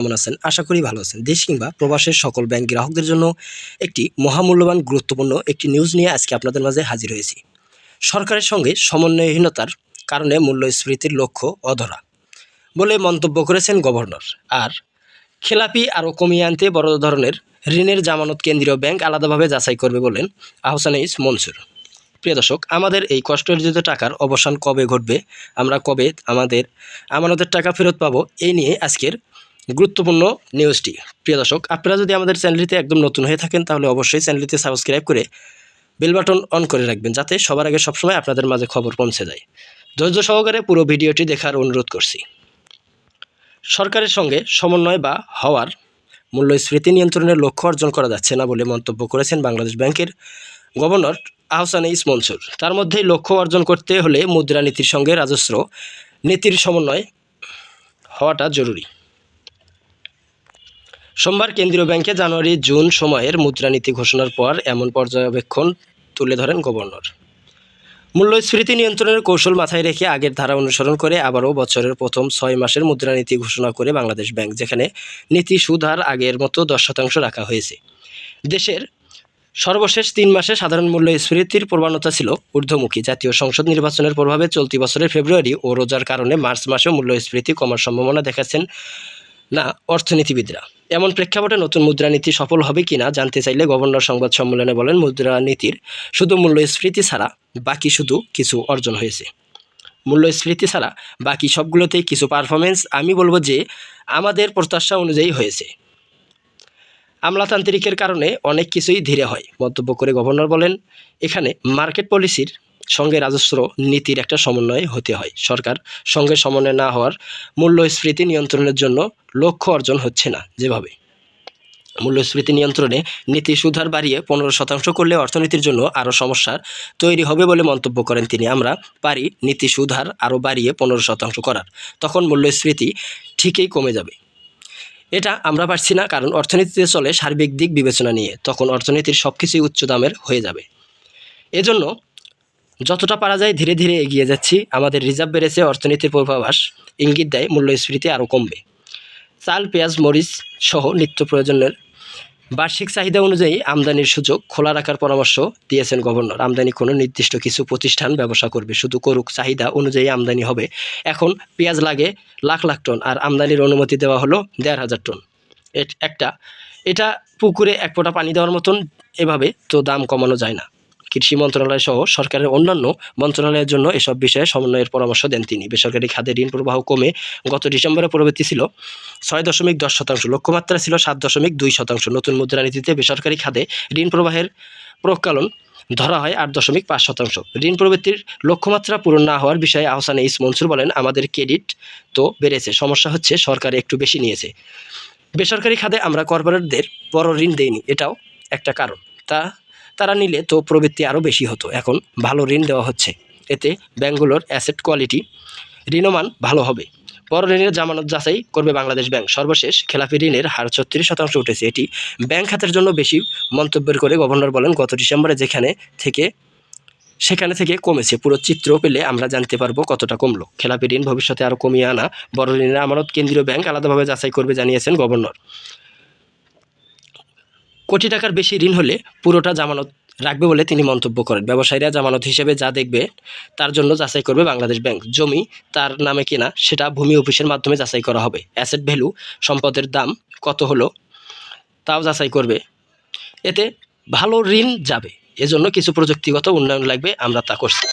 কেমন আছেন? আশা করি ভালো আছেন। দেশ কিংবা প্রবাসের সকল ব্যাংক গ্রাহকদের জন্য একটি মহামূল্যবান গুরুত্বপূর্ণ একটি নিউজ নিয়ে আজকে আপনাদের মাঝে হাজির হয়েছি। সরকারের সঙ্গে সমন্বয়হীনতার কারণে মূল্যস্ফীতির লক্ষ্য অধরা বলে মন্তব্য করেছেন গভর্নর। আর খেলাপি আরও কমিয়ে আনতে বড় ধরনের ঋণের জামানত কেন্দ্রীয় ব্যাংক আলাদাভাবে যাচাই করবে বলেন আহসানিস মনসুর। প্রিয় দর্শক, আমাদের এই কষ্টার্জিত টাকার অবসান কবে ঘটবে, আমরা কবে আমাদের আমানতের টাকা ফেরত পাবো, এই নিয়ে আজকের গুরুত্বপূর্ণ নিউজটি। প্রিয় দর্শক, আপনারা যদি আমাদের চ্যানেলটিতে একদম নতুন হয়ে থাকেন তাহলে অবশ্যই চ্যানেলটিতে সাবস্ক্রাইব করে বেল বাটন অন করে রাখবেন, যাতে সবার আগে সবসময় আপনাদের মাঝে খবর পৌঁছে যায়। ধৈর্য সহকারে পুরো ভিডিওটি দেখার অনুরোধ করছি। সরকারের সঙ্গে সমন্বয় বা হওয়ার মূল্যস্ফীতি নিয়ন্ত্রণের লক্ষ্য অর্জন করা যাচ্ছে না বলে মন্তব্য করেছেন বাংলাদেশ ব্যাংকের গভর্নর আহসানিস মনসুর। তার মধ্যেই লক্ষ্য অর্জন করতে হলে মুদ্রানীতির সঙ্গে রাজস্ব নীতির সমন্বয় হওয়াটা জরুরি। সোমবার কেন্দ্রীয় ব্যাংকে জানুয়ারি-জুন সময়ের মুদ্রানীতি ঘোষণার পর এমন পর্যবেক্ষণ তুলে ধরেন গভর্নর। মূল্যস্ফীতি নিয়ন্ত্রণের কৌশল মাথায় রেখে আগের ধারা অনুসরণ করে আবারও বছরের প্রথম 6 মাসের মুদ্রানীতি ঘোষণা করে বাংলাদেশ ব্যাংক, যেখানে নীতি সুদ হার আগের মতো 10% রাখা হয়েছে। দেশের সর্বশেষ 3 মাসে সাধারণ মূল্যস্ফীতির প্রবণতা ছিল ঊর্ধ্বমুখী। জাতীয় সংসদ নির্বাচনের প্রভাবে চলতি বছরের ফেব্রুয়ারি ও রোজার কারণে মার্চ মাসেও মূল্যস্ফীতি কমার সম্ভাবনা দেখাচ্ছেন না অর্থনীতিবিদরা। এমন প্রেক্ষাপটে নতুন মুদ্রানীতি সফল হবে কিনা জানতে চাইলে গভর্নর সংবাদ সম্মেলনে বলেন, মুদ্রানীতির শুধু মূল্যস্ফীতি ছাড়া বাকি শুধু কিছু অর্জন হয়েছে। মূল্যস্ফীতি ছাড়া বাকি সবগুলোতেই কিছু পারফরমেন্স আমি বলবো যে আমাদের প্রত্যাশা অনুযায়ী হয়েছে। আমলাতান্ত্রিকের কারণে অনেক কিছুই ধীরে হয় মন্তব্য করে গভর্নর বলেন, এখানে মার্কেট পলিসির সঙ্গে রাজস্ব নীতির একটা সমন্বয় হতে হয়। সরকার সঙ্গে সমন্বয় না হওয়ার মূল্যস্ফীতি নিয়ন্ত্রণের জন্য লক্ষ্য অর্জন হচ্ছে না। যেভাবে মূল্যস্ফীতি নিয়ন্ত্রণে নীতি সুদহার বাড়িয়ে 15% করলে অর্থনীতির জন্য আরও সমস্যা তৈরি হবে বলে মন্তব্য করেন তিনি। আমরা পারি নীতি সুদহার আরও বাড়িয়ে 15% করার, তখন মূল্যস্ফীতি ঠিকই কমে যাবে। এটা আমরা পারছি না, কারণ অর্থনীতিতে চলে সার্বিক দিক বিবেচনা নিয়ে। তখন অর্থনীতির সব কিছুই উচ্চ দামের হয়ে যাবে। এজন্য যতটা পারা যায় ধীরে ধীরে এগিয়ে যাচ্ছি। আমাদের রিজার্ভ বেড়েছে, অর্থনীতির পূর্বাভাস ইঙ্গিত দেয় মূল্যস্ফীতি আরও কমবে। চাল, পেঁয়াজ, মরিচ সহ নিত্য প্রয়োজনের বার্ষিক চাহিদা অনুযায়ী আমদানির সুযোগ খোলা রাখার পরামর্শ দিয়েছেন গভর্নর। আমদানি কোনো নির্দিষ্ট কিছু প্রতিষ্ঠান ব্যবসা করবে, শুধু করুক, চাহিদা অনুযায়ী আমদানি হবে। এখন পেঁয়াজ লাগে লাখ লাখ টন, আর আমদানির অনুমতি দেওয়া হলো 1,500 টন। এটা পুকুরে এক ফোঁটা পানি দেওয়ার মতন। এভাবে তো দাম কমানো যায় না। কৃষি মন্ত্রণালয় সহ সরকারের অন্যান্য মন্ত্রণালয়ের জন্য এসব বিষয়ে সমন্বয়ের পরামর্শ দেন তিনি। বেসরকারি খাতে ঋণ প্রবাহ কমে গত ডিসেম্বরে প্রবৃদ্ধি ছিল 6.10%, লক্ষ্যমাত্রা ছিল 7.2%। নতুন মুদ্রানীতিতে বেসরকারি খাতে ঋণ প্রবাহের প্রকালন ধরা হয় 8.5%। ঋণ প্রবৃদ্ধির লক্ষ্যমাত্রা পূরণ না হওয়ার বিষয়ে আহসানিস মনসুর বলেন, আমাদের ক্রেডিট তো বেড়েছে, সমস্যা হচ্ছে সরকার একটু বেশি নিয়েছে। বেসরকারি খাতে আমরা কর্পোরেটদের বড় ঋণ দেইনি, এটাও একটা কারণ। তারা নিলে তো প্রবৃদ্ধি আরও বেশি হতো। এখন ভালো ঋণ দেওয়া হচ্ছে, এতে ব্যাংকগুলোর অ্যাসেট কোয়ালিটি, ঋণমান ভালো হবে। বড় ঋণের জামানত যাচাই করবে বাংলাদেশ ব্যাংক। সর্বশেষ খেলাপি ঋণের হার 36% উঠেছে, এটি ব্যাংক খাতের জন্য বেশি মন্তব্যের করে গভর্নর বলেন, গত ডিসেম্বরে সেখানে থেকে কমেছে। পুরো চিত্র পেলে আমরা জানতে পারবো কতটা কমলো। খেলাপি ঋণ ভবিষ্যতে আরও কমিয়ে আনা বড় ঋণের আমানত কেন্দ্রীয় ব্যাংক আলাদাভাবে যাচাই করবে জানিয়েছেন গভর্নর। কোটি টাকার বেশি ঋণ হলে পুরোটা জামানত রাখবে বলে তিনি মন্তব্য করেন। ব্যবসায়ীরা জামানত হিসেবে যা দেখবে তার জন্য যাচাই করবে বাংলাদেশ ব্যাংক। জমি তার নামে কিনা সেটা ভূমি অফিসের মাধ্যমে যাচাই করা হবে। অ্যাসেট ভ্যালু, সম্পদের দাম কত হলো তাও যাচাই করবে। এতে ভালো ঋণ যাবে, এজন্য কিছু প্রযুক্তিগত উন্নয়ন লাগবে, আমরা তা করছি।